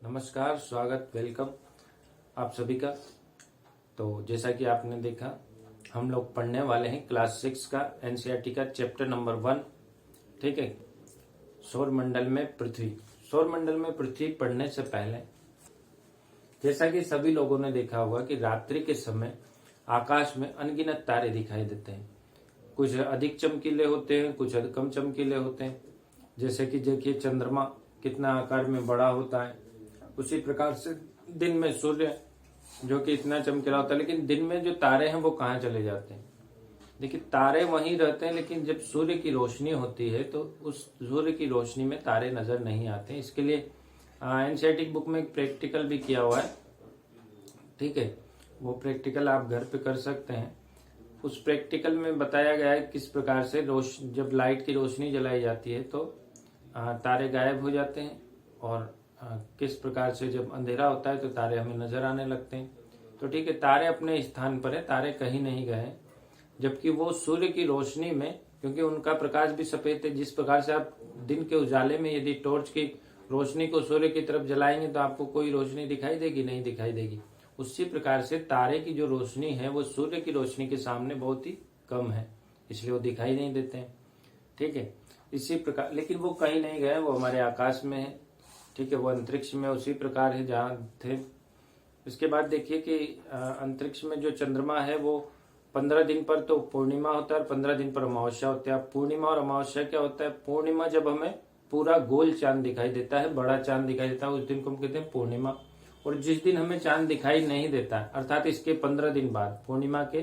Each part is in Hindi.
नमस्कार, स्वागत, वेलकम आप सभी का। तो जैसा कि आपने देखा, हम लोग पढ़ने वाले हैं क्लास 6 का एनसीईआरटी का चैप्टर नंबर 1। ठीक है, सौरमंडल में पृथ्वी। सौरमंडल में पृथ्वी पढ़ने से पहले जैसा कि सभी लोगों ने देखा होगा कि रात्रि के समय आकाश में अनगिनत तारे दिखाई देते हैं। कुछ अधिक चमकीले होते हैं, कुछ कम चमकीले होते हैं। जैसे कि देखिए, चंद्रमा कितना आकार में बड़ा होता है, उसी प्रकार से दिन में सूर्य जो कि इतना चमकीला होता है, लेकिन दिन में जो तारे हैं वो कहाँ चले जाते हैं। देखिए, तारे वहीं रहते हैं, लेकिन जब सूर्य की रोशनी होती है तो उस सूर्य की रोशनी में तारे नजर नहीं आते। इसके लिए एनसीईआरटी बुक में एक प्रैक्टिकल भी किया हुआ है। ठीक है, वो प्रैक्टिकल आप घर पे कर सकते हैं। उस प्रैक्टिकल में बताया गया है किस प्रकार से जब लाइट की रोशनी जलाई जाती है तो तारे गायब हो जाते हैं, और किस प्रकार से जब अंधेरा होता है तो तारे हमें नजर आने लगते हैं। तो ठीक है, तारे अपने स्थान पर है, तारे कहीं नहीं गए, जबकि वो सूर्य की रोशनी में, क्योंकि उनका प्रकाश भी सफेद है। जिस प्रकार से आप दिन के उजाले में यदि टॉर्च की रोशनी को सूर्य की तरफ जलाएंगे तो आपको कोई रोशनी दिखाई देगी? नहीं दिखाई देगी। उसी प्रकार से तारे की जो रोशनी है वो सूर्य की रोशनी के सामने बहुत ही कम है, इसलिए वो दिखाई नहीं देते हैं। ठीक है, इसी प्रकार, लेकिन वो कहीं नहीं गए, वो हमारे आकाश में है। ठीक है, वो अंतरिक्ष में उसी प्रकार है जहाँ थे। इसके बाद देखिए कि अंतरिक्ष में जो चंद्रमा है वो 15 दिन पर तो पूर्णिमा होता है और 15 दिन पर अमावस्या होता है। पूर्णिमा और अमावस्या क्या होता है? पूर्णिमा जब हमें पूरा गोल चांद दिखाई देता है, बड़ा चांद दिखाई देता है, उस दिन को हम कहते हैं पूर्णिमा। और जिस दिन हमें चांद दिखाई नहीं देता है, अर्थात इसके 15 दिन बाद, पूर्णिमा के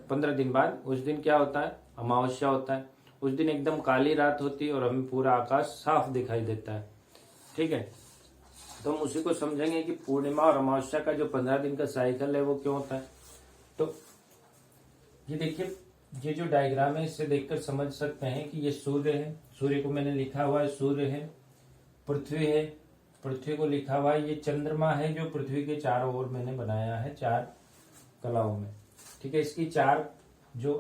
15 दिन बाद, उस दिन क्या होता है? अमावस्या होता है। उस दिन एकदम काली रात होती है और हमें पूरा आकाश साफ दिखाई देता है। ठीक है, तो हम उसी को समझेंगे कि पूर्णिमा और अमावस्या का जो 15 दिन का साइकिल है वो क्यों होता है। तो ये देखिए, ये जो डायग्राम है इससे देखकर समझ सकते हैं कि ये सूर्य है। सूर्य को मैंने लिखा हुआ है, सूर्य है। पृथ्वी है, पृथ्वी को लिखा हुआ है। ये चंद्रमा है जो पृथ्वी के चारों ओर मैंने बनाया है 4 कलाओं में। ठीक है, इसकी 4 जो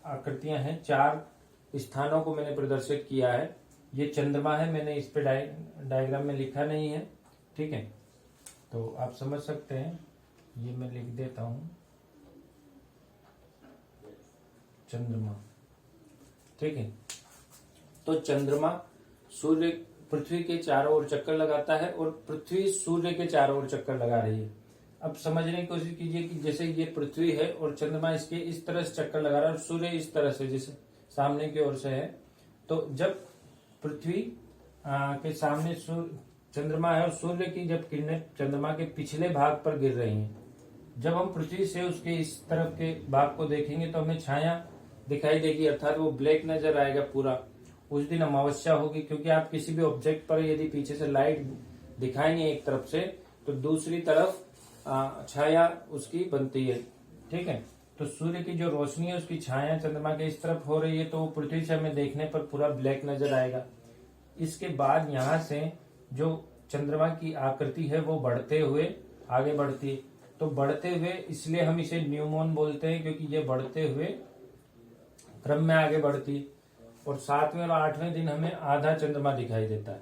आकृतियां हैं, 4 स्थानों को मैंने प्रदर्शित किया है। ये चंद्रमा है, मैंने इस पे डायग्राम में लिखा नहीं है। ठीक है, तो आप समझ सकते हैं, ये मैं लिख देता हूं, चंद्रमा। ठीक है, तो चंद्रमा सूर्य पृथ्वी के चारों ओर चक्कर लगाता है और पृथ्वी सूर्य के चारों ओर चक्कर लगा रही है। अब समझने की कोशिश कीजिए कि जैसे ये पृथ्वी है और चंद्रमा इसके इस तरह से चक्कर लगा रहा है और सूर्य इस तरह से, जैसे सामने की ओर से है। तो जब पृथ्वी के सामने चंद्रमा है और सूर्य की जब किरणें चंद्रमा के पिछले भाग पर गिर रही हैं, जब हम पृथ्वी से उसके इस तरफ के भाग को देखेंगे तो हमें छाया दिखाई देगी, अर्थात वो ब्लैक नजर आएगा पूरा। उस दिन अमावस्या होगी, क्योंकि आप किसी भी ऑब्जेक्ट पर यदि पीछे से लाइट दिखाएंगे एक तरफ से तो दूसरी तरफ छाया उसकी बनती है। ठीक है, तो सूर्य की जो रोशनी है उसकी छाया चंद्रमा के इस तरफ हो रही है, तो वो पृथ्वी से हमें देखने पर पूरा ब्लैक नजर आएगा। इसके बाद यहाँ से जो चंद्रमा की आकृति है वो बढ़ते हुए आगे बढ़ती है। तो बढ़ते हुए इसलिए हम इसे न्यू मून बोलते हैं, क्योंकि ये बढ़ते हुए क्रम में आगे बढ़ती है। और 7वें और 8वें दिन हमें आधा चंद्रमा दिखाई देता है।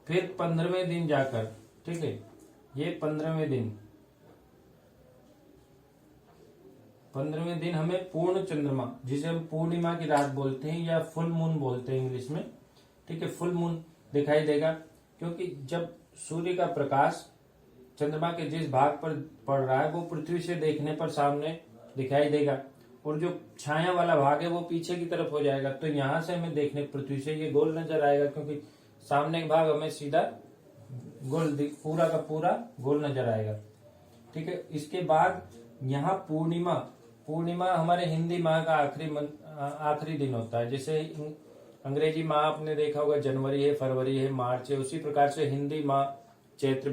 फिर 15वें दिन जाकर, ठीक है, ये 15वें दिन हमें पूर्ण चंद्रमा, जिसे हम पूर्णिमा की रात बोलते हैं या फुल मून बोलते हैं इंग्लिश में। ठीक है, फुल मून दिखाई देगा, क्योंकि जब सूर्य का प्रकाश चंद्रमा के जिस भाग पर पड़ रहा है वो पृथ्वी से देखने पर सामने दिखाई देगा, और जो छाया वाला भाग है वो पीछे की तरफ हो जाएगा। तो यहां से हमें देखने पृथ्वी से ये गोल नजर आएगा, क्योंकि सामने का भाग हमें सीधा गोल, पूरा का पूरा गोल नजर आएगा। ठीक है, इसके बाद यहाँ पूर्णिमा हमारे हिंदी माह का आखिरी दिन होता है। जैसे अंग्रेजी माह आपने देखा होगा, जनवरी है, फरवरी है, मार्च है, उसी प्रकार से हिंदी माह चैत्र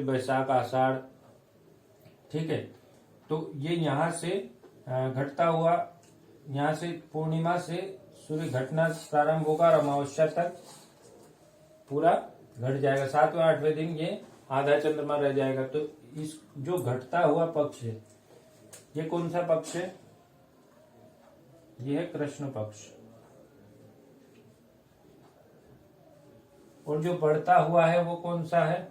बैसाख आषाढ़। ठीक है, तो ये यहाँ से घटता हुआ, यहाँ से पूर्णिमा से सूर्य घटना प्रारंभ होगा और अमावस्या तक पूरा घट जाएगा। 7वें 8वें दिन ये आधा चंद्रमा रह जाएगा। तो इस जो घटता हुआ पक्ष है, ये कौन सा पक्ष है? ये है कृष्ण पक्ष। और जो बढ़ता हुआ है वो कौन सा है?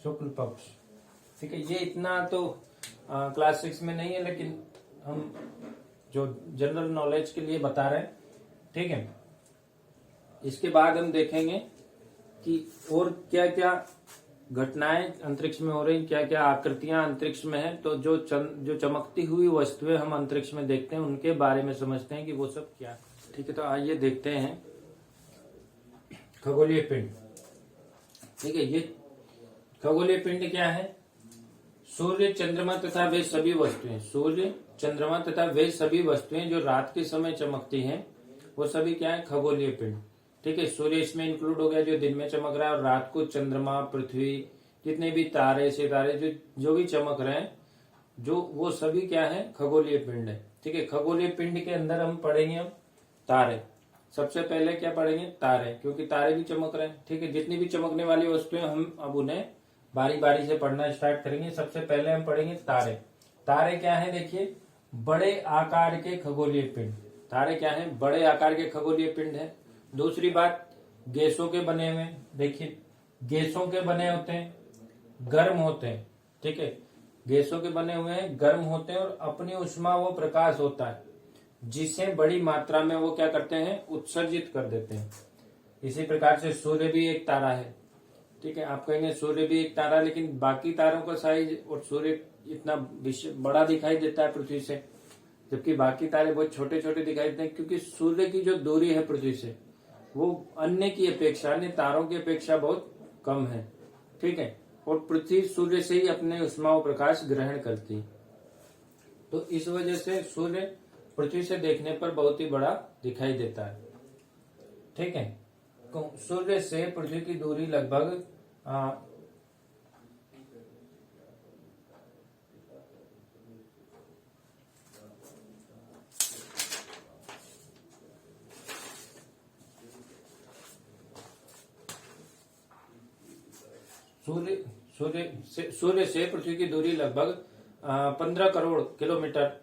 शुक्ल पक्ष। ठीक है, ये इतना तो क्लास 6 में नहीं है, लेकिन हम जो जनरल नॉलेज के लिए बता रहे हैं। ठीक है, इसके बाद हम देखेंगे कि और क्या क्या घटनाएं अंतरिक्ष में हो रही, क्या क्या आकृतियां अंतरिक्ष में है। तो जो चमकती हुई वस्तुएं हम अंतरिक्ष में देखते हैं उनके बारे में समझते हैं कि वो सब क्या है। ठीक है, तो आइए देखते हैं खगोलीय पिंड। ठीक है, ये खगोलीय पिंड क्या है? सूर्य, चंद्रमा तथा वे सभी वस्तुएं, सूर्य, चंद्रमा तथा वे सभी वस्तुएं जो रात के समय चमकती हैं, वो सभी क्या है? खगोलीय पिंड। ठीक है, सूर्य इसमें इंक्लूड हो गया जो दिन में चमक रहा है, और रात को चंद्रमा, पृथ्वी, जितने भी तारे, सितारे जो भी चमक रहे हैं, जो वो सभी क्या है? खगोलीय पिंड है। ठीक है, खगोलीय पिंड के अंदर हम पढ़ेंगे अब तारे। सबसे पहले क्या पढ़ेंगे? तारे, क्योंकि तारे भी चमक रहे हैं। ठीक है, जितनी भी चमकने वाली वस्तुएं हम अब उन्हें बारी बारी से पढ़ना स्टार्ट करेंगे। सबसे पहले हम पढ़ेंगे तारे। तारे क्या है? देखिए, बड़े आकार के खगोलीय पिंड। तारे क्या है? बड़े आकार के खगोलीय पिंड है। दूसरी बात, गैसों के बने हुए। देखिए, गैसों के बने होते हैं, गर्म होते हैं। ठीक है, गैसों के बने हुए हैं, गर्म होते हैं, और अपनी उष्मा वो प्रकाश होता है जिसे बड़ी मात्रा में वो क्या करते हैं? उत्सर्जित कर देते हैं। इसी प्रकार से सूर्य भी एक तारा है। ठीक है, आप कहेंगे सूर्य भी एक तारा, लेकिन बाकी तारों का साइज और सूर्य इतना बड़ा दिखाई देता है पृथ्वी से, जबकि बाकी तारे बहुत छोटे छोटे दिखाई देते हैं, क्योंकि सूर्य की जो दूरी है पृथ्वी से वो अन्य की अपेक्षा, अन्य तारों की अपेक्षा बहुत कम है। ठीक है, और पृथ्वी सूर्य से ही अपने उष्मा और प्रकाश ग्रहण करती है। तो इस वजह से सूर्य पृथ्वी से देखने पर बहुत ही बड़ा दिखाई देता है। ठीक है, सूर्य से पृथ्वी की दूरी लगभग सूर्य से पृथ्वी की दूरी लगभग 15 करोड़ किलोमीटर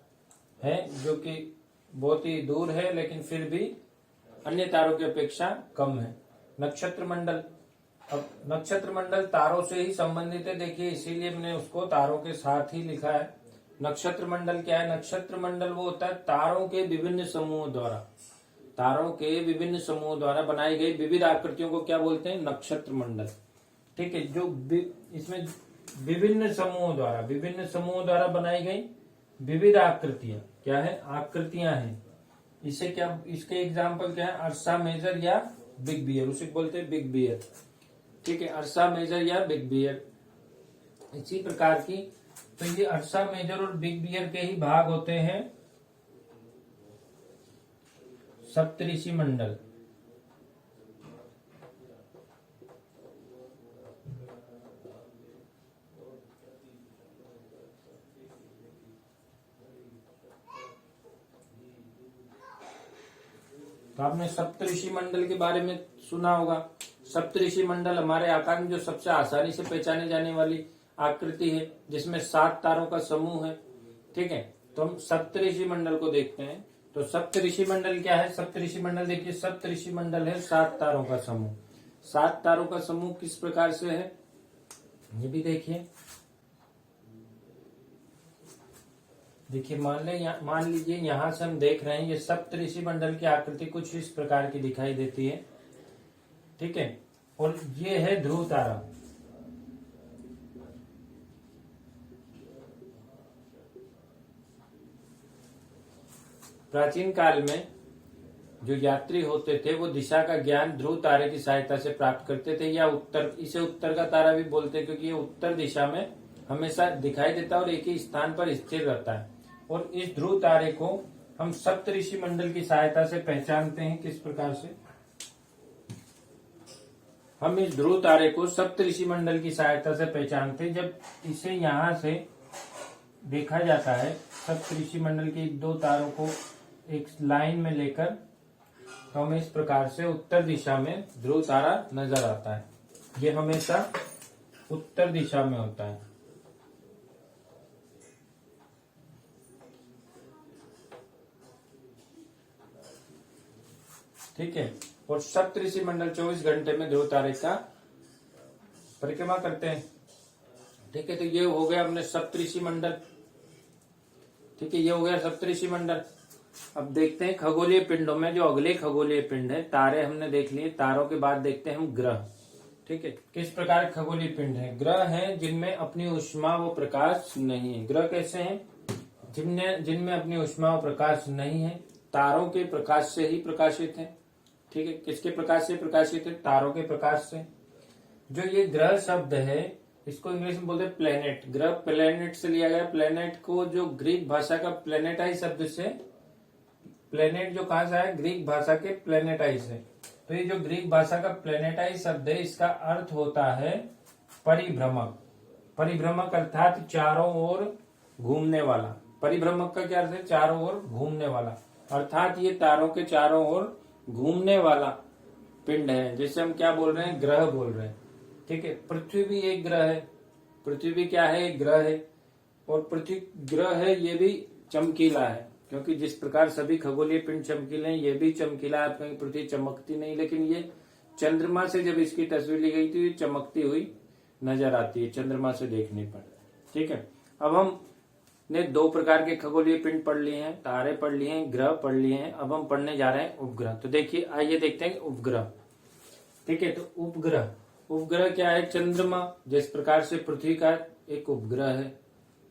है, जो कि बहुत ही दूर है, लेकिन फिर भी अन्य तारों की अपेक्षा कम है। नक्षत्र मंडल, अब नक्षत्र मंडल तारों से ही संबंधित है। देखिए, इसीलिए मैंने उसको तारों के साथ ही लिखा है। नक्षत्र मंडल क्या है? नक्षत्र मंडल वो होता है तारों के विभिन्न समूहों द्वारा, तारों के विभिन्न समूहों द्वारा बनाई गई विविध आकृतियों को क्या बोलते हैं? नक्षत्र मंडल। ठीक है, जो इसमें विभिन्न समूहों द्वारा बनाई गई विविध आकृतियां क्या है? आकृतियां हैं। इसे क्या, इसके एग्जाम्पल क्या है? अर्सा मेजर या बिग बियर, उसे बोलते हैं बिग बियर। ठीक है, अर्सा मेजर या बिग बियर, इसी प्रकार की। तो ये अर्सा मेजर और बिग बियर के ही भाग होते हैं सप्तऋषि मंडल। तो आपने सप्तऋषि मंडल के बारे में सुना होगा। सप्तऋषि मंडल हमारे आकाश में जो सबसे आसानी से पहचाने जाने वाली आकृति है, जिसमें 7 तारों का समूह है। ठीक है, तो हम सप्तऋषि मंडल को देखते हैं। तो सप्तऋषि मंडल क्या है? सप्तऋषि मंडल देखिए, सप्तऋषि मंडल है 7 तारों का समूह। 7 तारों का समूह किस प्रकार से है ये भी देखिए। देखिए, मान लीजिए यहां से हम देख रहे हैं, ये सप्तऋषि मंडल की आकृति कुछ इस प्रकार की दिखाई देती है। ठीक है, और ये है ध्रुव तारा। प्राचीन काल में जो यात्री होते थे वो दिशा का ज्ञान ध्रुव तारे की सहायता से प्राप्त करते थे, या इसे उत्तर का तारा भी बोलते हैं, क्योंकि ये उत्तर दिशा में हमेशा दिखाई देता है और एक ही स्थान पर स्थिर रहता है। और इस ध्रुव तारे को हम सप्तऋषि मंडल की सहायता से पहचानते हैं। किस प्रकार से? हम इस ध्रुव तारे को सप्तऋषि मंडल की सहायता से पहचानते हैं। जब इसे यहां से देखा जाता है, सप्तऋषि मंडल के 2 तारों को एक लाइन में लेकर, तो हमें इस प्रकार से उत्तर दिशा में ध्रुव तारा नजर आता है। ये हमेशा उत्तर दिशा में होता है। ठीक है, और सप्तऋषि मंडल 24 घंटे में ध्रुव तारे का परिक्रमा करते हैं। ठीक है, तो ये हो गया अपने सप्तऋषि मंडल। ठीक है, ये हो गया सप्तऋषि मंडल। अब देखते हैं खगोलीय पिंडों में जो अगले खगोलीय पिंड है, तारे हमने देख लिए, तारों के बाद देखते हैं हम ग्रह। ठीक है, किस प्रकार खगोलीय पिंड है? ग्रह हैं जिनमें अपनी ऊष्मा व प्रकाश नहीं है। ग्रह कैसे हैं? जिनमें अपनी ऊष्मा व प्रकाश नहीं है, तारों के प्रकाश से ही प्रकाशित है। ठीक है, किसके प्रकाश से प्रकाशित है? तारों के प्रकाश से। जो ये ग्रह शब्द है, इसको इंग्लिश में बोलते हैं प्लेनेट। ग्रह प्लेनेट से लिया गया। प्लेनेट को जो ग्रीक भाषा का प्लेनेटाइज शब्द से, प्लेनेट जो कहां से आया? ग्रीक भाषा के प्लेनेटाइज से। तो ये जो ग्रीक भाषा का प्लेनेटाइज शब्द है, इसका अर्थ होता है परिभ्रमक। परिभ्रमक अर्थात चारों ओर घूमने वाला। परिभ्रमक का क्या अर्थ है? चारों ओर घूमने वाला। अर्थात ये तारों के चारों ओर घूमने वाला पिंड है, जिसे हम क्या बोल रहे हैं? ग्रह बोल रहे हैं। ठीक है, पृथ्वी भी एक ग्रह है। पृथ्वी भी क्या है? एक ग्रह है। और पृथ्वी ग्रह है, ये भी चमकीला है, क्योंकि जिस प्रकार सभी खगोलीय पिंड चमकीले हैं, ये भी चमकीला है। आप कहीं पृथ्वी चमकती नहीं, लेकिन ये चंद्रमा से जब इसकी तस्वीर ली गई थी, चमकती हुई नजर आती है चंद्रमा से देखने पर। ठीक है, अब हमने दो प्रकार के खगोलीय पिंड पढ़ लिए हैं, तारे पढ़ लिए हैं, ग्रह पढ़ लिए हैं। अब हम पढ़ने जा रहे हैं उपग्रह। तो देखिए, आइए देखते हैं उपग्रह। ठीक है, तो उपग्रह, उपग्रह क्या है? चंद्रमा जिस प्रकार से पृथ्वी का एक उपग्रह है।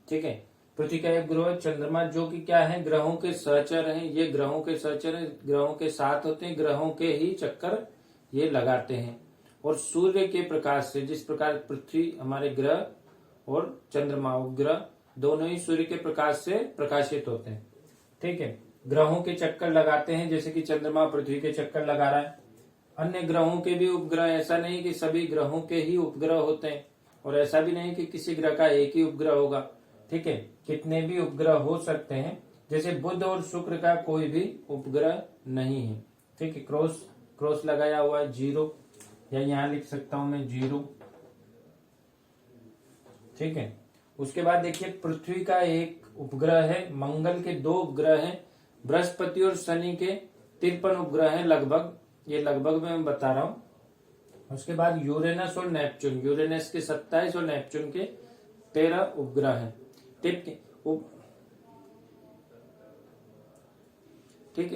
ठीक है, पृथ्वी का एक ग्रह चंद्रमा, जो कि क्या है? ग्रहों के सहचर हैं। ये ग्रहों के सहचर हैं, ग्रहों के साथ होते हैं, ग्रहों के ही चक्कर ये लगाते हैं। और सूर्य के प्रकाश से, जिस प्रकार पृथ्वी हमारे ग्रह और चंद्रमा उपग्रह दोनों ही सूर्य के प्रकाश से प्रकाशित होते हैं। ठीक है, ग्रहों के चक्कर लगाते हैं, जैसे कि चंद्रमा पृथ्वी के चक्कर लगा रहा है। अन्य ग्रहों के भी उपग्रह, ऐसा नहीं कि सभी ग्रहों के ही उपग्रह होते हैं, और ऐसा भी नहीं कि किसी ग्रह का एक ही उपग्रह होगा। ठीक है, कितने भी उपग्रह हो सकते हैं। जैसे बुध और शुक्र का कोई भी उपग्रह नहीं है। ठीक है, क्रॉस लगाया हुआ है 0, या यहाँ लिख सकता हूं मैं 0। ठीक है, उसके बाद देखिए पृथ्वी का एक उपग्रह है, मंगल के 2 उपग्रह हैं, बृहस्पति और शनि के 53 उपग्रह हैं लगभग। ये लगभग में मैं बता रहा हूं। उसके बाद यूरेनस और नेपच्यून, यूरेनस के 27 और नेपच्यून के 13 उपग्रह हैं। ठीक है,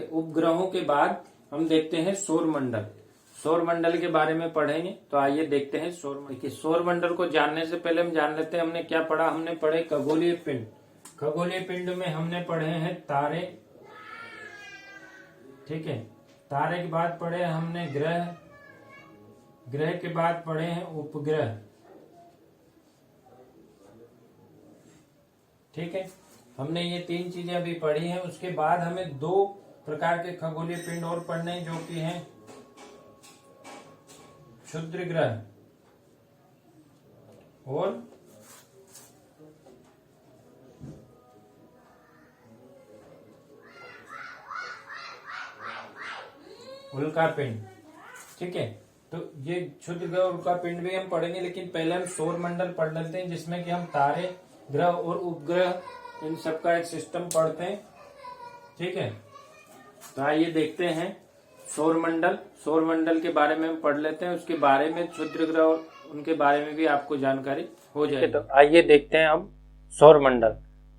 उपग्रहों के बाद हम देखते हैं सौरमंडल। सौरमंडल के बारे में पढ़ेंगे, तो आइए देखते हैं सौरमंडल। सौरमंडल को जानने से पहले हम जान लेते हैं हमने क्या पढ़ा। हमने पढ़े खगोलीय पिंड। खगोलीय पिंड में हमने पढ़े हैं तारे। ठीक है, तारे के बाद पढ़े हमने ग्रह, ग्रह के बाद पढ़े हैं उपग्रह। ठीक है, हमने ये 3 चीजें अभी पढ़ी हैं। उसके बाद हमें 2 प्रकार के खगोलीय पिंड और पढ़ने हैं, जो कि हैं क्षुद्र ग्रह और उल्का पिंड। ठीक है, तो ये क्षुद्र ग्रह और उल्का पिंड भी हम पढ़ेंगे, लेकिन पहले हम सौरमंडल पढ़ लेते हैं, जिसमें कि हम तारे, ग्रह और उपग्रह इन सब का एक सिस्टम पढ़ते हैं। ठीक है, तो आइए देखते हैं सौरमंडल। सौरमंडल के बारे में हम पढ़ लेते हैं, उसके बारे में क्षुद्र ग्रह और उनके बारे में भी आपको जानकारी हो जाएगी। तो आइए देखते हैं अब सौरमंडल।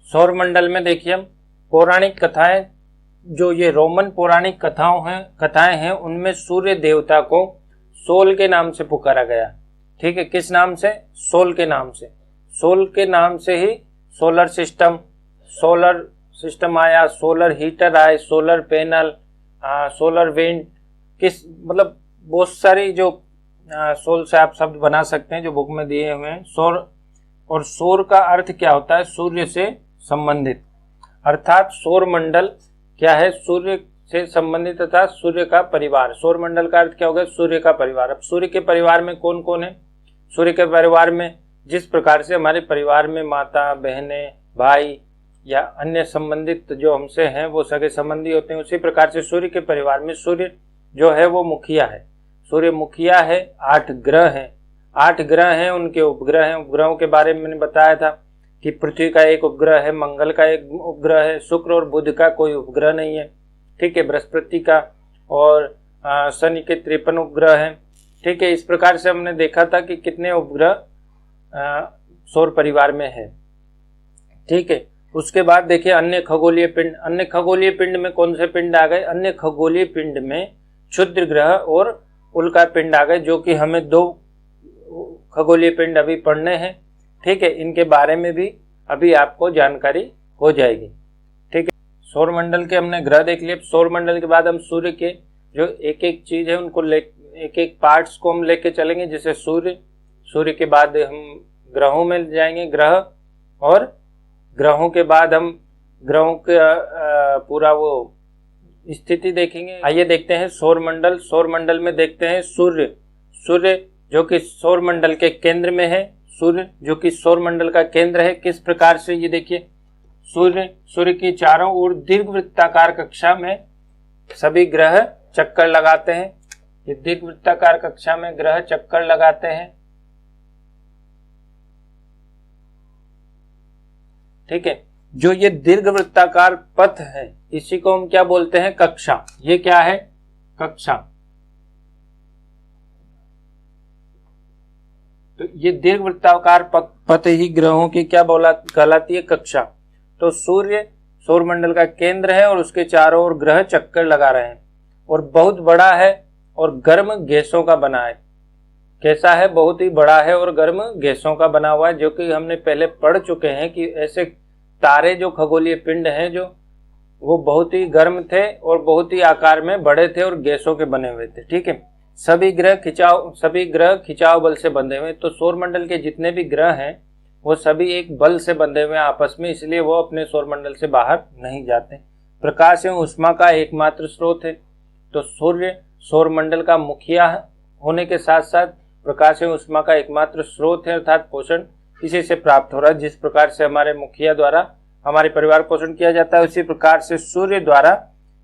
सौरमंडल में देखिए हम पौराणिक कथाएं, जो ये रोमन पौराणिक कथाएं हैं, उनमें सूर्य देवता को सोल के नाम से पुकारा गया। ठीक है, किस नाम से? सोल के नाम से। सोल के नाम से ही सोलर सिस्टम आया, सोलर हीटर आए, सोलर पैनल, सोलर विंड, मतलब बहुत सारी जो सोल से आप शब्द बना सकते हैं, जो बुक में दिए हुए हैं। सौर, और सौर का अर्थ क्या होता है? सूर्य से संबंधित। अर्थात सौर मंडल क्या है? सूर्य से संबंधित तथा सूर्य का परिवार। सौर मंडल का अर्थ क्या होगा? सूर्य का परिवार। अब सूर्य के परिवार में कौन कौन है? सूर्य के परिवार में जिस प्रकार से हमारे परिवार में माता, बहनें, भाई या अन्य संबंधित जो हमसे हैं वो सगे संबंधी होते हैं, उसी प्रकार से सूर्य के परिवार में सूर्य जो है वो मुखिया है। सूर्य मुखिया है। 8 ग्रह हैं, 8 ग्रह हैं, उनके उपग्रह हैं। उपग्रहों के बारे में मैंने बताया था कि पृथ्वी का एक उपग्रह है, मंगल का एक उपग्रह है, शुक्र और बुध का कोई उपग्रह नहीं है। ठीक है, बृहस्पति का और शनि के 53 उपग्रह हैं। ठीक है, इस प्रकार से हमने देखा था कि कितने उपग्रह सौर परिवार में है। ठीक है, उसके बाद देखिए अन्य खगोलीय पिंड। अन्य खगोलीय पिंड में कौन से पिंड आ गए? अन्य खगोलीय पिंड में क्षुद्र ग्रह और उल्का पिंड आ गए, जो कि हमें 2 खगोलीय पिंड अभी पढ़ने हैं। ठीक है, इनके बारे में भी अभी आपको जानकारी हो जाएगी। ठीक है, सौरमंडल के हमने ग्रह देख लिए। सौरमंडल के बाद हम सूर्य के जो एक एक चीज है उनको एक एक पार्ट्स को हम लेके चलेंगे। जैसे सूर्य के बाद हम ग्रहों में जाएंगे, ग्रह, और ग्रहों के बाद हम ग्रहों का पूरा वो स्थिति देखेंगे। आइए देखते हैं सौरमंडल। सौरमंडल में देखते हैं सूर्य जो कि सौरमंडल के केंद्र में है। सूर्य जो कि सौरमंडल का केंद्र है। किस प्रकार से, ये देखिए, सूर्य की चारों ओर दीर्घवृत्ताकार कक्षा में सभी ग्रह चक्कर लगाते हैं। ये दीर्घवृत्ताकार कक्षा में ग्रह चक्कर लगाते हैं। ठीक है, जो ये दीर्घवृत्ताकार पथ है इसी को हम क्या बोलते हैं? कक्षा। ये क्या है? कक्षा। तो ये दीर्घवृत्ताकार पथ ही ग्रहों की क्या कहलाती है? कक्षा। तो सूर्य सौरमंडल का केंद्र है और उसके चारों ओर ग्रह चक्कर लगा रहे हैं और बहुत बड़ा है और गर्म गैसों का बना है। कैसा है? बहुत ही बड़ा है और गर्म गैसों का बना हुआ है, जो कि हमने पहले पढ़ चुके हैं कि ऐसे तारे जो खगोलीय पिंड हैं जो वो बहुत ही गर्म थे और बहुत ही आकार में बड़े थे और गैसों के बने हुए थे। ठीक है, सभी ग्रह खिंचाव बल से बंधे हुए। तो सौरमंडल के जितने भी ग्रह हैं वो सभी एक बल से बंधे हुए हैं आपस में, इसलिए वो अपने सौरमंडल से बाहर नहीं जाते। प्रकाश एवं ऊष्मा का एकमात्र स्रोत है। तो सूर्य सौरमंडल का मुखिया होने के साथ साथ प्रकाश एवं ऊष्मा का एकमात्र स्रोत है, अर्थात पोषण इसी से प्राप्त हो रहा है। जिस प्रकार से हमारे मुखिया द्वारा हमारे परिवार पोषण किया जाता है, उसी प्रकार से सूर्य द्वारा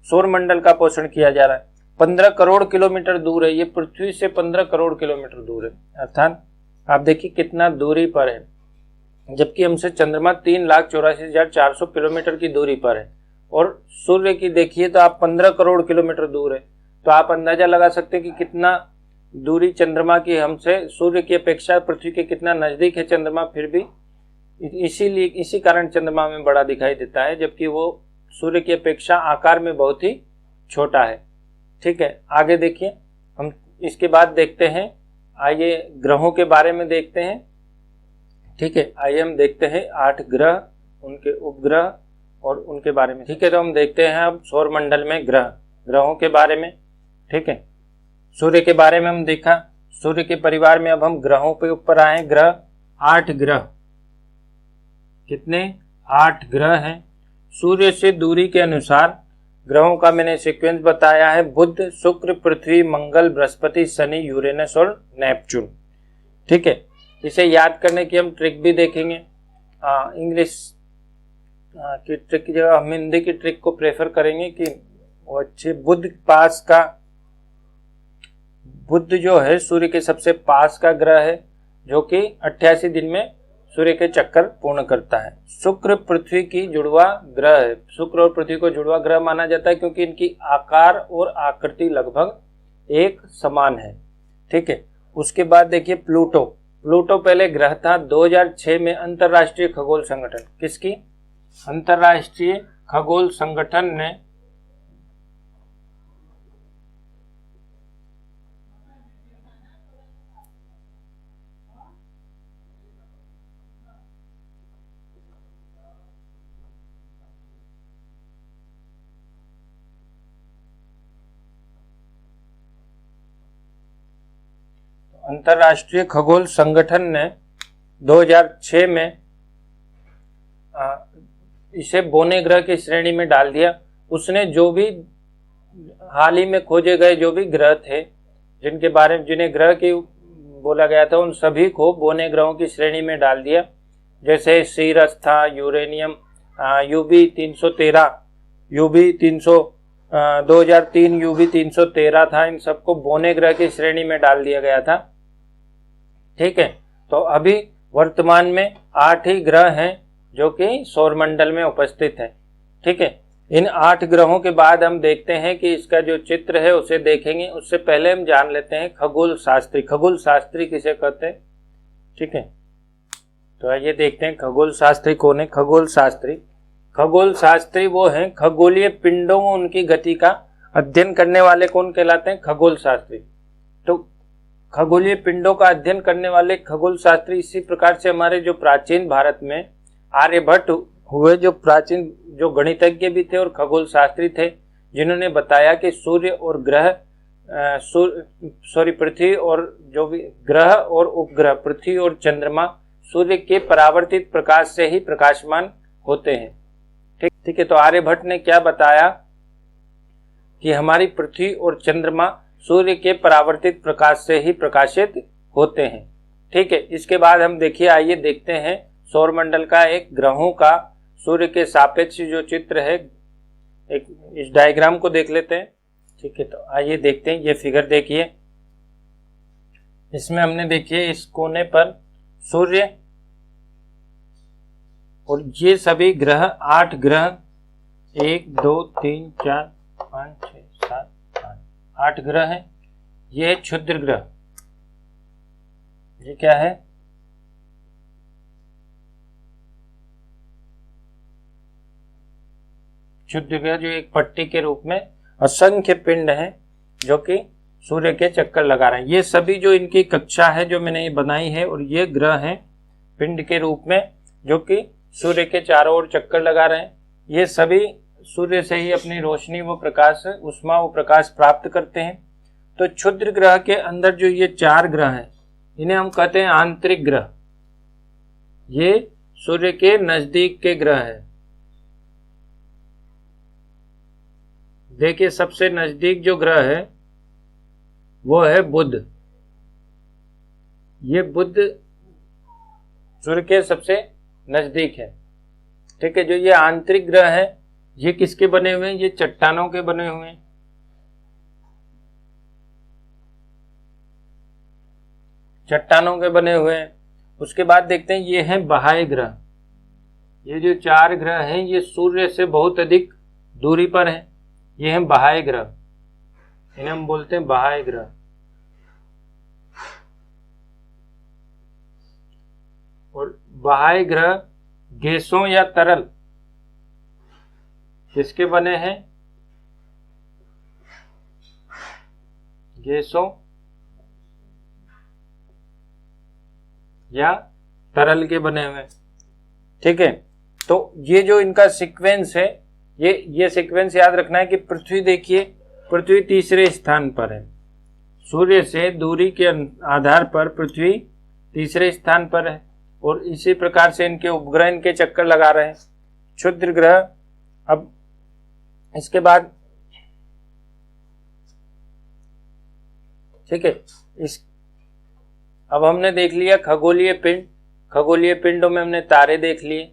सौरमंडल का पोषण किया जा रहा है। 15 करोड़ किलोमीटर दूर है, ये पृथ्वी से 15 करोड़ किलोमीटर दूर है, अर्थात आप देखिए कितना दूरी पर है। जबकि हमसे चंद्रमा 3,84,400 किलोमीटर की दूरी पर है और सूर्य की देखिए तो आप 15 करोड़ किलोमीटर दूर है। तो आप अंदाजा लगा सकते हैं कि कितना दूरी चंद्रमा की हमसे, सूर्य की अपेक्षा पृथ्वी के कितना नजदीक है चंद्रमा। फिर भी इसी कारण चंद्रमा में बड़ा दिखाई देता है, जबकि वो सूर्य की अपेक्षा आकार में बहुत ही छोटा है। ठीक है, आगे देखिए, हम इसके बाद देखते हैं, आइए ग्रहों के बारे में देखते हैं। ठीक है, आइए हम देखते हैं 8 ग्रह, उनके उपग्रह और उनके बारे में। ठीक है, तो हम देखते हैं अब सौरमंडल में ग्रहों के बारे में। ठीक है, सूर्य के बारे में हम देखा, सूर्य के परिवार में अब हम ग्रहों पे ऊपर आए। ग्रह 8 ग्रह, कितने? 8 ग्रह हैं। सूर्य से दूरी के अनुसार ग्रहों का मैंने सीक्वेंस बताया है। बुध, शुक्र, पृथ्वी, मंगल, बृहस्पति, शनि, यूरेनस और नेपच्यून। ठीक है, इसे याद करने की हम ट्रिक भी देखेंगे। इंग्लिश की ट्रिक की जगह हम हिंदी की ट्रिक को प्रेफर करेंगे कि वो अच्छे बुध जो है सूर्य के सबसे पास का ग्रह है, जो कि 88 दिन में सूर्य के चक्कर पूर्ण करता है। शुक्र पृथ्वी की जुड़वा ग्रह है। शुक्र और पृथ्वी को जुड़वा ग्रह माना जाता है क्योंकि इनकी आकार और आकृति लगभग एक समान है। ठीक है, उसके बाद देखिए प्लूटो पहले ग्रह था। 2006 में अंतरराष्ट्रीय खगोल संगठन, किसकी? अंतरराष्ट्रीय खगोल संगठन ने अंतरराष्ट्रीय खगोल संगठन ने 2006 में इसे बोने ग्रह की श्रेणी में डाल दिया। उसने जो भी हाल ही में खोजे गए जो भी ग्रह थे, जिन्हें ग्रह की बोला गया था, उन सभी को बोने ग्रहों की श्रेणी में डाल दिया। जैसे सीरस था, यूरेनियम, यूबी 2003 यूबी 313 था। इन सबको बोने ग्रह की श्रेणी में डाल दिया गया था। ठीक है, तो अभी वर्तमान में 8 ही ग्रह हैं जो कि सौरमंडल में उपस्थित हैं। ठीक है, इन 8 ग्रहों के बाद हम देखते हैं कि इसका जो चित्र है उसे देखेंगे। उससे पहले हम जान लेते हैं खगोल शास्त्री। खगोल शास्त्री किसे कहते हैं, ठीक है। तो आइए देखते हैं खगोल शास्त्री कौन है। खगोल शास्त्री वो हैं खगोलीय पिंडों में उनकी गति का अध्ययन करने वाले। कौन कहलाते हैं, खगोल शास्त्री। तो खगोलीय पिंडों का अध्ययन करने वाले खगोल शास्त्री। इसी प्रकार से हमारे जो प्राचीन भारत में आर्यभट्ट हुए, जो प्राचीन जो गणितज्ञ भी थे और खगोल शास्त्री थे, जिन्होंने बताया कि सूर्य और ग्रह पृथ्वी और जो भी ग्रह और उपग्रह, पृथ्वी और चंद्रमा सूर्य के परावर्तित प्रकाश से ही प्रकाशमान होते हैं, ठीक है। तो आर्यभट्ट ने क्या बताया कि हमारी पृथ्वी और चंद्रमा सूर्य के परावर्तित प्रकाश से ही प्रकाशित होते हैं, ठीक है। इसके बाद हम आइए देखते हैं सौरमंडल का एक ग्रहों का सूर्य के सापेक्ष जो चित्र है। एक इस डायग्राम को देख लेते हैं, ठीक है। तो आइए देखते हैं, ये फिगर देखिए। इसमें हमने देखिए इस कोने पर सूर्य और ये सभी ग्रह 8 ग्रह 1 2 3 4 5 6 7 8 ग्रह हैं। ये क्षुद्र ग्रह, ये क्या है, क्षुद्र ग्रह, जो एक पट्टी के रूप में असंख्य पिंड हैं जो कि सूर्य के चक्कर लगा रहे हैं। ये सभी जो इनकी कक्षा है जो मैंने ये बनाई है, और ये ग्रह हैं पिंड के रूप में जो कि सूर्य के चारों ओर चक्कर लगा रहे हैं। ये सभी सूर्य से ही अपनी रोशनी व प्रकाश, उष्मा व प्रकाश प्राप्त करते हैं। तो क्षुद्र ग्रह के अंदर जो ये 4 ग्रह हैं, इन्हें हम कहते हैं आंतरिक ग्रह। ये सूर्य के नजदीक के ग्रह हैं। देखिए सबसे नजदीक जो ग्रह है वो है बुध। ये बुध सूर्य के सबसे नजदीक है, ठीक है। जो ये आंतरिक ग्रह है, ये किसके बने हुए हैं, ये चट्टानों के बने हुए हैं, चट्टानों के बने हुए हैं। उसके बाद देखते हैं ये हैं बाह्य ग्रह। ये जो 4 ग्रह हैं ये सूर्य से बहुत अधिक दूरी पर हैं। ये हैं बाह्य ग्रह, इन्हें हम बोलते हैं बाह्य ग्रह। और बाह्य ग्रह गैसों या तरल किसके बने हैं, गैसों या तरल के बने हुए, ठीक है। तो ये जो इनका सीक्वेंस है, ये सीक्वेंस याद रखना है कि पृथ्वी देखिए, पृथ्वी तीसरे स्थान पर है। सूर्य से दूरी के आधार पर पृथ्वी तीसरे स्थान पर है, और इसी प्रकार से इनके उपग्रह इनके चक्कर लगा रहे हैं, क्षुद्र ग्रह। अब इसके बाद ठीक है, अब हमने देख लिया खगोलीय पिंड। खगोलीय पिंडों में हमने तारे देख लिए,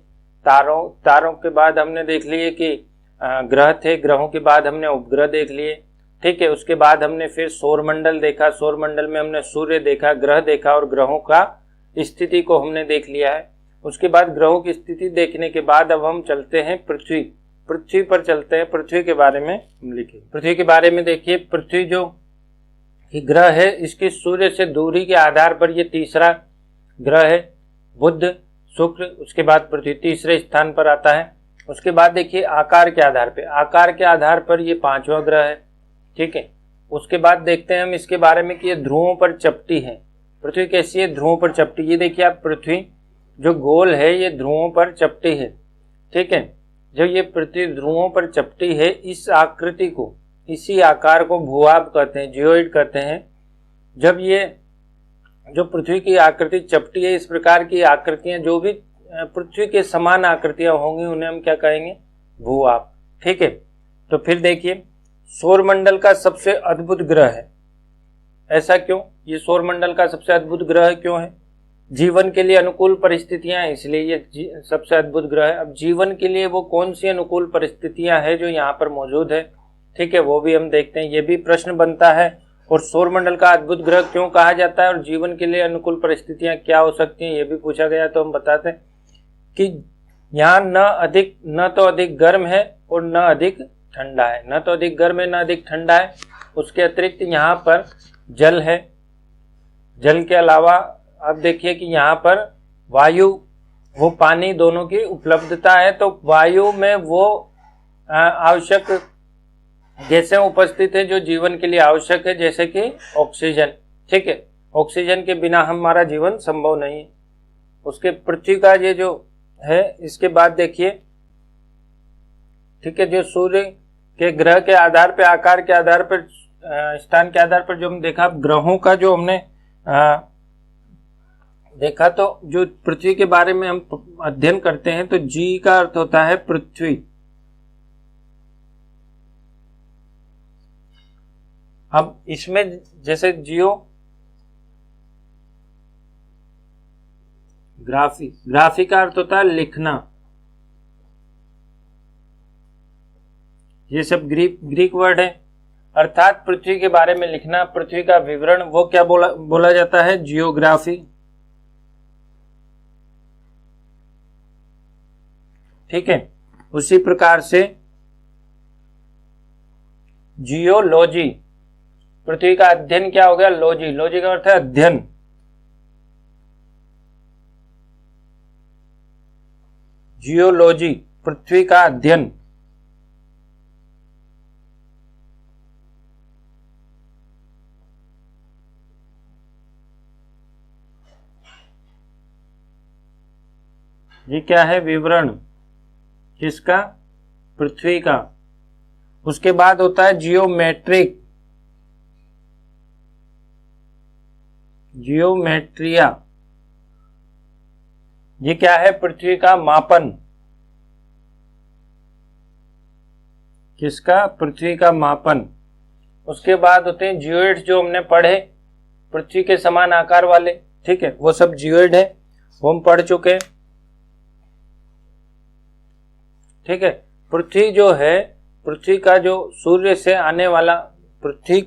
तारों के बाद हमने देख लिए कि ग्रह थे, ग्रहों के बाद हमने उपग्रह देख लिए, ठीक है। उसके बाद हमने फिर सौरमंडल देखा, सौरमंडल में हमने सूर्य देखा, ग्रह देखा, और ग्रहों का स्थिति को हमने देख लिया है। उसके बाद ग्रहों की स्थिति देखने के बाद अब हम चलते हैं पृथ्वी पर चलते हैं। पृथ्वी के बारे में हम लिखें। पृथ्वी के बारे में देखिए, पृथ्वी जो ग्रह है इसकी सूर्य से दूरी के आधार पर ये तीसरा ग्रह है, बुध, शुक्र। उसके बाद पृथ्वी तीसरे स्थान पर आता है। उसके बाद देखिए आकार के आधार पर ये 5वां ग्रह है, ठीक है। उसके बाद देखते हैं हम इसके बारे में कि ये ध्रुवों पर चपटी है। पृथ्वी कैसी है, ध्रुवों पर चपटी। ये देखिए आप, पृथ्वी जो गोल है ये ध्रुवों पर चपटी है, ठीक है। जब ये पृथ्वी ध्रुवों पर चपटी है, इस आकृति को, इसी आकार को भूभाग कहते हैं, जियोइड कहते हैं। जब ये जो पृथ्वी की आकृति चपटी है, इस प्रकार की आकृतियां जो भी पृथ्वी के समान आकृतियां होंगी उन्हें हम क्या कहेंगे, भूभाग, ठीक है। तो फिर देखिए सौरमंडल का सबसे अद्भुत ग्रह है। ऐसा क्यों, ये सौरमंडल का सबसे अद्भुत ग्रह क्यों है? जीवन के लिए अनुकूल परिस्थितियां हैं, इसलिए ये सबसे अद्भुत ग्रह है। अब जीवन के लिए वो कौन सी अनुकूल परिस्थितियां हैं जो यहाँ पर मौजूद है, ठीक है, वो भी हम देखते हैं। ये भी प्रश्न बनता है। और सौरमंडल का अद्भुत ग्रह क्यों कहा जाता है और जीवन के लिए अनुकूल परिस्थितियां क्या हो सकती हैं, ये भी पूछा गया। तो हम बताते हैं कि यहाँ न तो अधिक गर्म है और न अधिक ठंडा है, न तो अधिक गर्म है न अधिक ठंडा है। उसके अतिरिक्त यहाँ पर जल है। जल के अलावा अब देखिए कि यहाँ पर वायु वो पानी दोनों की उपलब्धता है। तो वायु में वो आवश्यक गैसें उपस्थित है जो जीवन के लिए आवश्यक है, जैसे कि ऑक्सीजन। ठीक है, ऑक्सीजन के बिना हमारा जीवन संभव नहीं है। उसके पृथ्वी का ये जो है, इसके बाद देखिए, ठीक है, जो सूर्य के ग्रह के आधार पे, आकार के आधार पर, स्थान के आधार पर जो हम देखा, ग्रहों का जो हमने देखा, तो जो पृथ्वी के बारे में हम अध्ययन करते हैं तो जी का अर्थ होता है पृथ्वी। अब इसमें जैसे ग्राफी का अर्थ होता है लिखना। ये सब ग्रीक वर्ड है, अर्थात पृथ्वी के बारे में लिखना, पृथ्वी का विवरण, वो क्या बोला जाता है? जियोग्राफी। ठीक है, उसी प्रकार से जियोलॉजी, पृथ्वी का अध्ययन क्या हो गया? लॉजी का अर्थ है अध्ययन। जियोलॉजी, पृथ्वी का अध्ययन। ये क्या है? विवरण। किसका? पृथ्वी का। उसके बाद होता है जियोमेट्रिया। ये क्या है? पृथ्वी का मापन। किसका? पृथ्वी का मापन। उसके बाद होते हैं जियोइड्स, जो हमने पढ़े, पृथ्वी के समान आकार वाले। ठीक है, वो सब जियोइड है, वो हम पढ़ चुके हैं। ठीक है, पृथ्वी जो है, पृथ्वी का जो सूर्य से आने वाला, पृथ्वी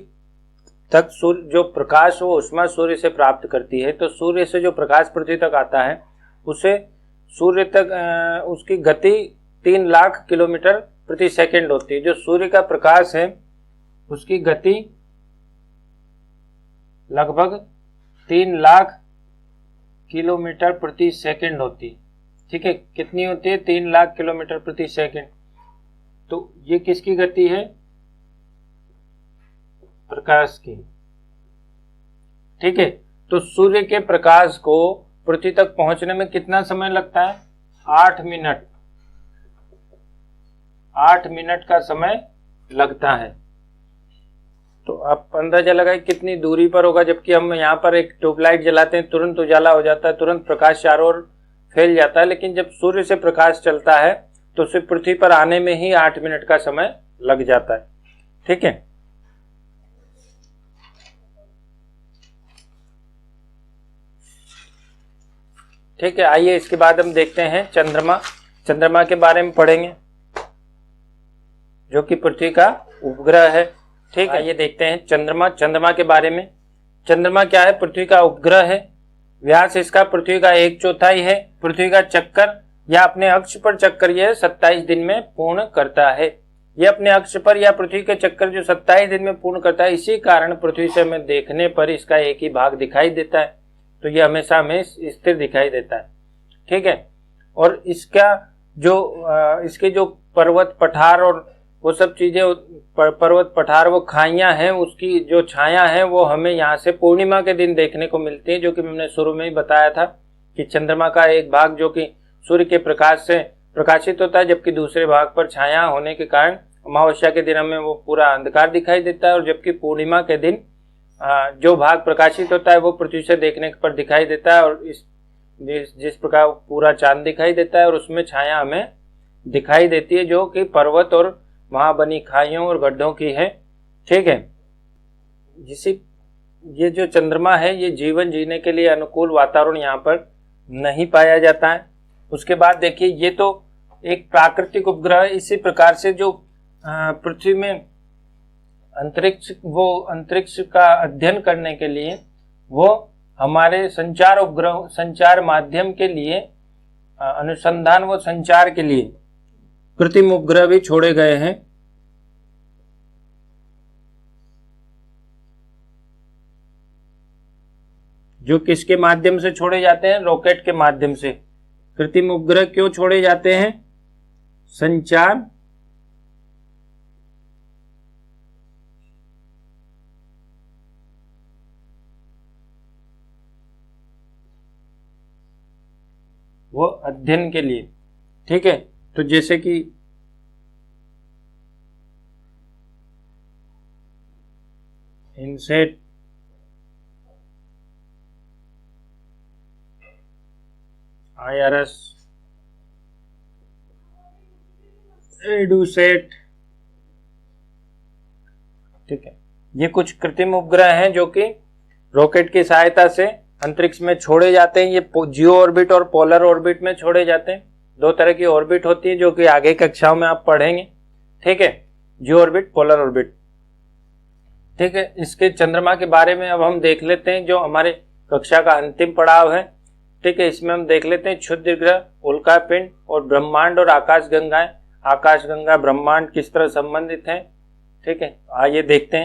तक सूर्य जो प्रकाश वो उष्मा सूर्य से प्राप्त करती है। तो सूर्य से जो प्रकाश पृथ्वी तक आता है, उसे सूर्य तक उसकी गति 3 लाख किलोमीटर प्रति सेकंड होती है। जो सूर्य का प्रकाश है उसकी गति लगभग 3 लाख किलोमीटर प्रति सेकंड होती है। ठीक है, कितनी होती है? 3 लाख किलोमीटर प्रति सेकंड। तो ये किसकी गति है? प्रकाश की। ठीक है, तो सूर्य के प्रकाश को पृथ्वी तक पहुंचने में कितना समय लगता है? 8 मिनट। 8 मिनट का समय लगता है। तो आप अंदाजा लगाए कितनी दूरी पर होगा। जबकि हम यहाँ पर एक ट्यूबलाइट जलाते हैं, तुरंत उजाला हो जाता है, तुरंत प्रकाश चारों ओर फैल जाता है। लेकिन जब सूर्य से प्रकाश चलता है तो उसे पृथ्वी पर आने में ही 8 मिनट का समय लग जाता है। ठीक है, ठीक है, आइए इसके बाद हम देखते हैं चंद्रमा। चंद्रमा के बारे में पढ़ेंगे, जो कि पृथ्वी का उपग्रह है। ठीक है, आइए देखते हैं चंद्रमा के बारे में। चंद्रमा क्या है? पृथ्वी का उपग्रह है। व्यास इसका पृथ्वी का 1/4 है। पृथ्वी का चक्कर या अपने अक्ष पर चक्कर यह 27 दिन में पूर्ण करता है। यह अपने अक्ष पर या पृथ्वी के चक्कर जो 27 दिन में पूर्ण करता है, इसी कारण पृथ्वी से हमें देखने पर इसका एक ही भाग दिखाई देता है। तो यह हमेशा हमें स्थिर दिखाई देता है। ठीक है, और इसके जो पर्वत पठार और वो सब चीजें, पर्वत पठार, वो खाइयां हैं, उसकी जो छाया है वो हमें यहाँ से पूर्णिमा के दिन देखने को मिलती है। जो कि मैंने शुरू में ही बताया था कि चंद्रमा का एक भाग जो कि सूर्य के प्रकाश से प्रकाशित होता है, जबकि दूसरे भाग पर छाया होने के कारण अमावस्या के दिन हमें वो पूरा अंधकार दिखाई देता है। और जबकि पूर्णिमा के दिन जो भाग प्रकाशित होता है वो पृथ्वी से देखने पर दिखाई देता है। और जिस प्रकार पूरा चांद दिखाई देता है और उसमें छाया हमें दिखाई देती है, जो कि पर्वत और वहां बनी खाइयों और गड्ढों की है। ठीक है, ये जो चंद्रमा है, ये जीवन जीने के लिए अनुकूल वातावरण यहाँ पर नहीं पाया जाता है। उसके बाद देखिए, ये तो एक प्राकृतिक उपग्रह है। इसी प्रकार से जो पृथ्वी में अंतरिक्ष का अध्ययन करने के लिए वो हमारे संचार माध्यम के लिए अनुसंधान व संचार के लिए कृत्रिम उपग्रह भी छोड़े गए हैं। जो किसके माध्यम से छोड़े जाते हैं? रॉकेट के माध्यम से। कृत्रिम उपग्रह क्यों छोड़े जाते हैं? संचार वो अध्ययन के लिए। ठीक है, तो जैसे कि इनसेट, IRS, एडुसेट, ठीक है, ये कुछ कृत्रिम उपग्रह हैं जो कि रॉकेट की सहायता से अंतरिक्ष में छोड़े जाते हैं। ये जियो ऑर्बिट और पोलर ऑर्बिट में छोड़े जाते हैं। दो तरह की ऑर्बिट होती है जो कि आगे कक्षाओं में आप पढ़ेंगे। ठीक है, जियो ऑर्बिट, पोलर ऑर्बिट। ठीक है, इसके चंद्रमा के बारे में अब हम देख लेते हैं, जो हमारे कक्षा का अंतिम पड़ाव है। ठीक है, इसमें हम देख लेते हैं क्षुद्र ग्रह, उल्कापिंड और ब्रह्मांड और आकाशगंगाएं। आकाशगंगा ब्रह्मांड किस तरह संबंधित हैं। ठीक है, आइए देखते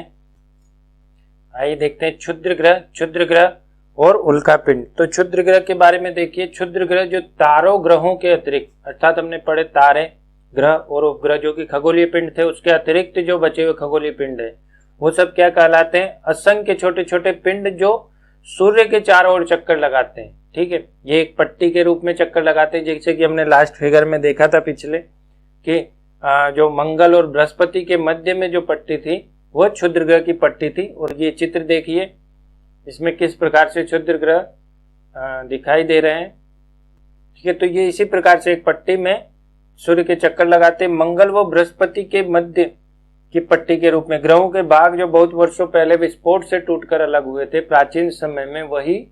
हैं क्षुद्र ग्रह और उल्कापिंड। तो क्षुद्र ग्रह के बारे में देखिए। क्षुद्र ग्रह जो तारों ग्रहों के अतिरिक्त, अर्थात हमने पढ़े तारे, ग्रह और उपग्रह जो कि खगोलीय पिंड थे, उसके अतिरिक्त जो बचे हुए खगोलीय पिंड है वो सब क्या कहलाते हैं? असंख्य छोटे छोटे पिंड जो सूर्य के चारों ओर चक्कर लगाते हैं। ठीक है, ये एक पट्टी के रूप में चक्कर लगाते हैं, जैसे कि हमने लास्ट फिगर में देखा था पिछले कि जो मंगल और बृहस्पति के मध्य में जो पट्टी थी वह क्षुद्र ग्रह की पट्टी थी। और ये चित्र देखिए, इसमें किस प्रकार से क्षुद्र ग्रह दिखाई दे रहे हैं। ठीक है, तो ये इसी प्रकार से एक पट्टी में सूर्य के चक्कर लगाते। मंगल व बृहस्पति के मध्य की पट्टी के रूप में ग्रहों के भाग जो बहुत वर्षों पहले विस्फोट से टूटकर अलग हुए थे प्राचीन समय में, वही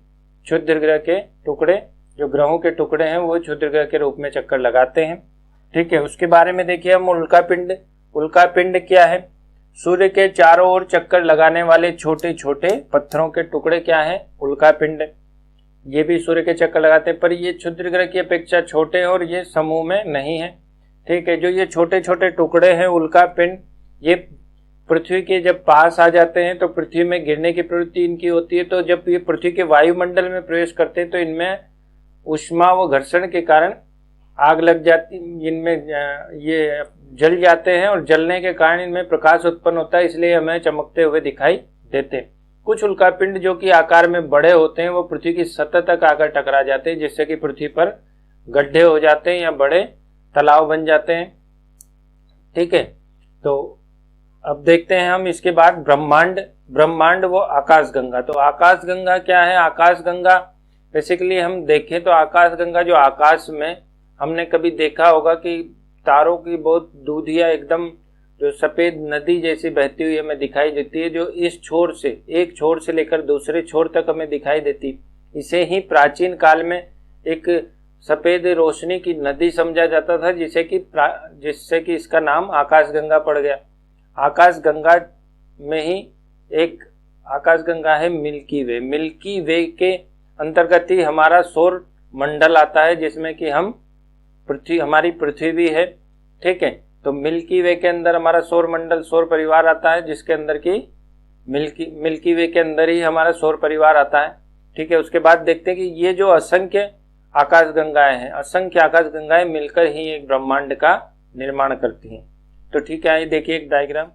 क्षुद्र ग्रह के टुकड़े, जो ग्रहों के टुकड़े हैं, वो क्षुद्र ग्रह के रूप में चक्कर लगाते हैं। ठीक है, उसके बारे में देखिए हम उल्कापिंड। उल्कापिंड क्या है? सूर्य के चारों ओर चक्कर लगाने वाले छोटे छोटे पत्थरों के टुकड़े क्या हैं? उल्कापिंड। ये भी सूर्य के चक्कर लगाते हैं, पर ये क्षुद्र ग्रह की अपेक्षा छोटे हैं और ये समूह में नहीं है। ठीक है, जो ये छोटे छोटे टुकड़े हैं उल्कापिंड, ये पृथ्वी के जब पास आ जाते हैं तो पृथ्वी में गिरने की प्रवृत्ति इनकी होती है। तो जब ये पृथ्वी के वायुमंडल में प्रवेश करते हैं तो इनमें ऊष्मा व घर्षण के कारण आग लग जाती, इनमें ये जल जाते हैं और जलने के कारण इनमें प्रकाश उत्पन्न होता है, इसलिए हमें चमकते हुए दिखाई देते हैं। कुछ उल्कापिंड जो कि आकार में बड़े होते हैं वो पृथ्वी की सतह तक आकर टकरा जाते हैं, जिससे कि पृथ्वी पर गड्ढे हो जाते हैं या बड़े तालाब बन जाते हैं। ठीक है, तो अब देखते हैं हम इसके बाद ब्रह्मांड वो आकाशगंगा। तो आकाशगंगा क्या है? आकाशगंगा बेसिकली हम देखें तो आकाशगंगा जो आकाश में हमने कभी देखा होगा कि तारों की बहुत दूधिया एकदम जो सफेद नदी जैसी बहती हुई हमें दिखाई देती है, जो इस छोर से, एक छोर से लेकर दूसरे छोर तक हमें दिखाई देती। इसे ही प्राचीन काल में एक सफेद रोशनी की नदी समझा जाता था, जिससे कि इसका नाम आकाशगंगा पड़ गया। आकाशगंगा में ही एक आकाशगंगा है मिल्की वे। मिल्की वे के अंतर्गत ही हमारा सौर मंडल आता है, जिसमें कि हमारी पृथ्वी भी है। ठीक है, तो मिल्की वे के अंदर हमारा सौर मंडल, सौर परिवार आता है, जिसके अंदर की मिल्की वे के अंदर ही हमारा सौर परिवार आता है। ठीक है, उसके बाद देखते हैं कि ये जो असंख्य आकाशगंगाएं हैं, असंख्य आकाशगंगाएं मिलकर ही एक ब्रह्मांड का निर्माण करती हैं। तो ठीक है, आइए देखिए एक डायग्राम।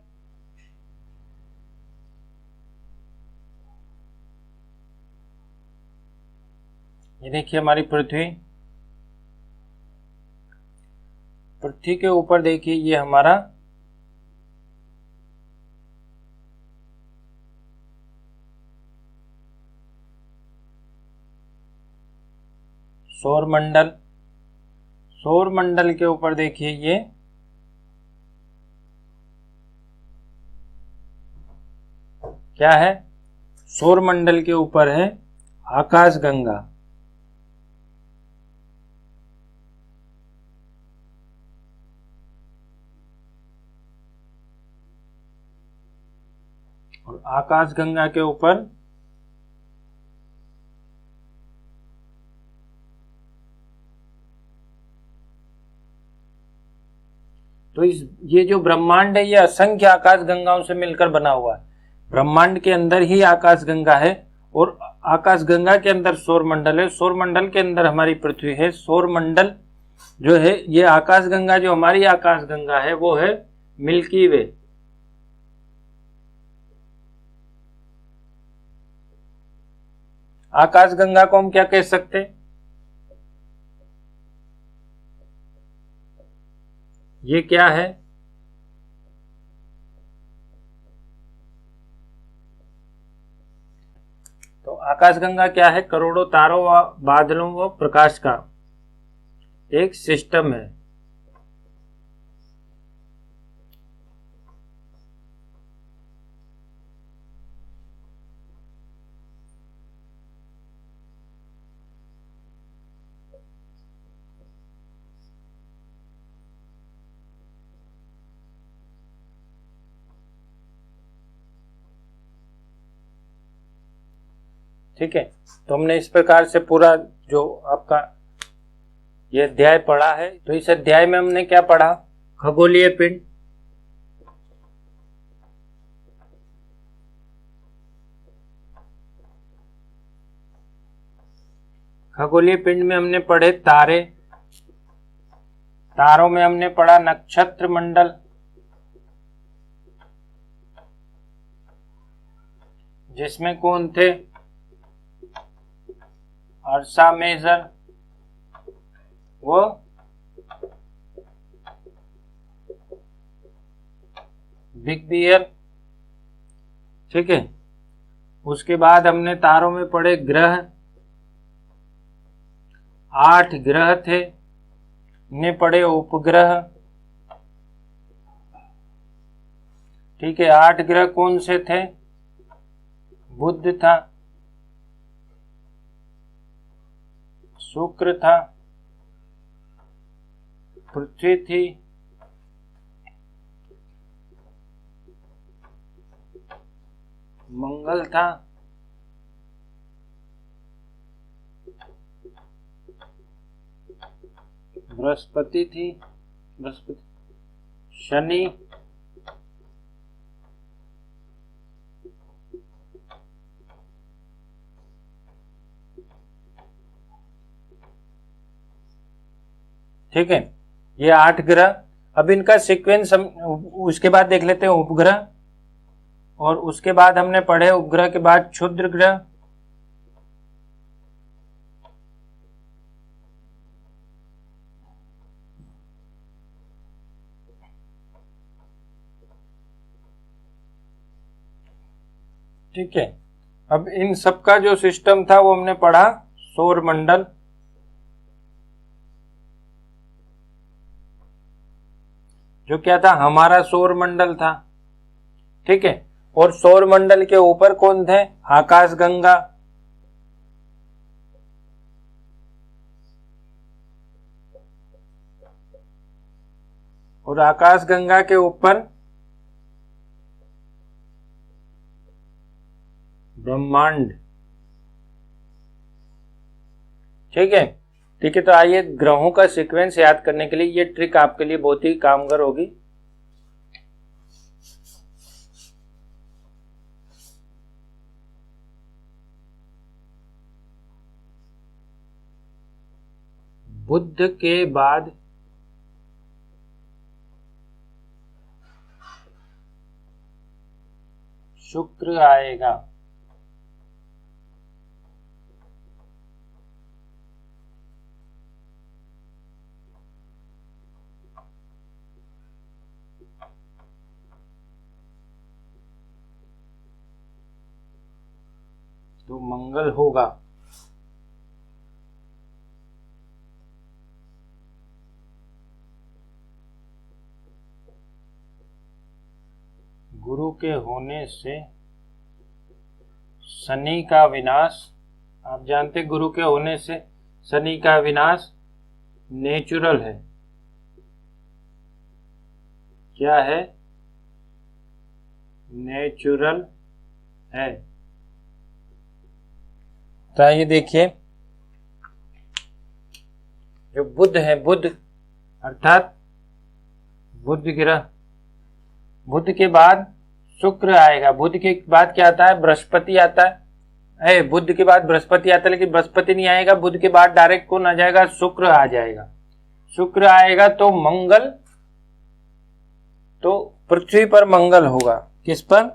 ये देखिए हमारी पृथ्वी के ऊपर देखिए ये हमारा सौर मंडल के ऊपर देखिए ये क्या है? सौर मंडल के ऊपर है आकाशगंगा। और आकाशगंगा के ऊपर ये जो ब्रह्मांड है ये असंख्य आकाश गंगाओं से मिलकर बना हुआ है। ब्रह्मांड के अंदर ही आकाश गंगा है और आकाश गंगा के अंदर सौर मंडल है, सौर मंडल के अंदर हमारी पृथ्वी है। सौर मंडल जो है ये आकाश गंगा, जो हमारी आकाश गंगा है वो है मिल्की वे। आकाश गंगा को हम क्या कह सकते हैं? ये क्या है? तो आकाश गंगा क्या है? करोड़ों तारों व बादलों व प्रकाश का एक सिस्टम है। ठीक है, तो हमने इस प्रकार से पूरा जो आपका ये अध्याय पढ़ा है। तो इस अध्याय में हमने क्या पढ़ा? खगोलीय पिंड, खगोलीय पिंड में हमने पढ़े तारे, तारों में हमने पढ़ा नक्षत्र मंडल, जिसमें कौन थे? अर्सा मेजर वो बिग बियर। ठीक है, उसके बाद हमने तारों में पढ़े ग्रह, 8 ग्रह थे, ने पढ़े उपग्रह। ठीक है, 8 ग्रह कौन से थे? बुध था, शुक्र था, पृथ्वी थी, मंगल था, बृहस्पति थी, शनि, ठीक है, ये 8 ग्रह। अब इनका सीक्वेंस हम उसके बाद देख लेते हैं उपग्रह, और उसके बाद हमने पढ़े उपग्रह के बाद क्षुद्र ग्रह, ठीक है। अब इन सब का जो सिस्टम था वो हमने पढ़ा सौर मंडल, जो क्या था? हमारा सौर मंडल था। ठीक है, और सौर मंडल के ऊपर कौन थे? आकाश गंगा, और आकाश गंगा के ऊपर ब्रह्मांड। ठीक है, ठीक है। तो आइए ग्रहों का सीक्वेंस याद करने के लिए ये ट्रिक आपके लिए बहुत ही कामगार होगी। बुध के बाद शुक्र आएगा, तो मंगल होगा। गुरु के होने से शनि का विनाश। आप जानते गुरु के होने से शनि का विनाश नेचुरल है। क्या है? नेचुरल है। तो ये देखिए, जो बुध है, बुध अर्थात बुध ग्रह, बुध के बाद शुक्र आएगा, बुध के बाद क्या आता है, बृहस्पति आता है। बुध के बाद बृहस्पति आता है, लेकिन बृहस्पति नहीं आएगा, बुध के बाद डायरेक्ट कौन आ जाएगा, शुक्र आ जाएगा। शुक्र आएगा तो मंगल, तो पृथ्वी पर मंगल होगा। किस पर,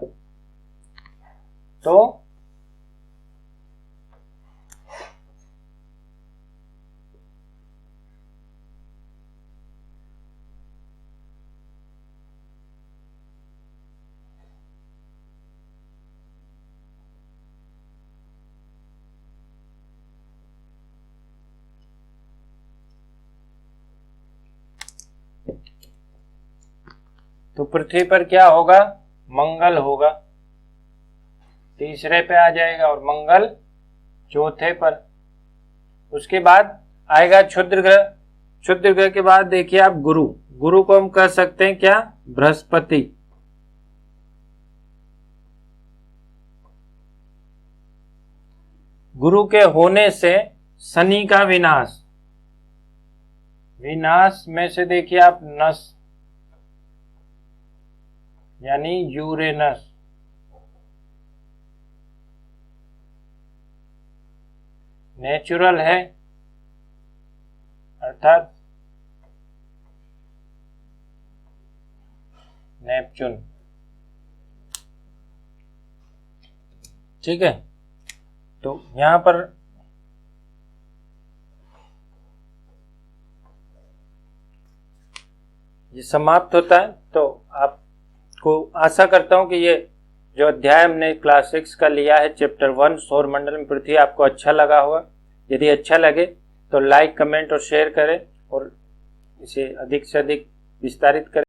तो पृथ्वी पर क्या होगा, मंगल होगा, तीसरे पे आ जाएगा और मंगल चौथे पर। उसके बाद आएगा क्षुद्र ग्रह, क्षुद्र ग्रह के बाद देखिए आप गुरु, गुरु को हम कह सकते हैं क्या, बृहस्पति। गुरु के होने से शनि का विनाश, विनाश में से देखिए आप नस यानी यूरेनस, नेचुरल है अर्थात नेपच्यून। ठीक है, तो यहां पर ये समाप्त होता है। तो आपको आशा करता हूं कि ये जो अध्याय हमने क्लास 6 का लिया है, चैप्टर 1 सौर मंडल में पृथ्वी, आपको अच्छा लगा होगा। यदि अच्छा लगे तो लाइक, कमेंट और शेयर करें और इसे अधिक से अधिक विस्तारित करें।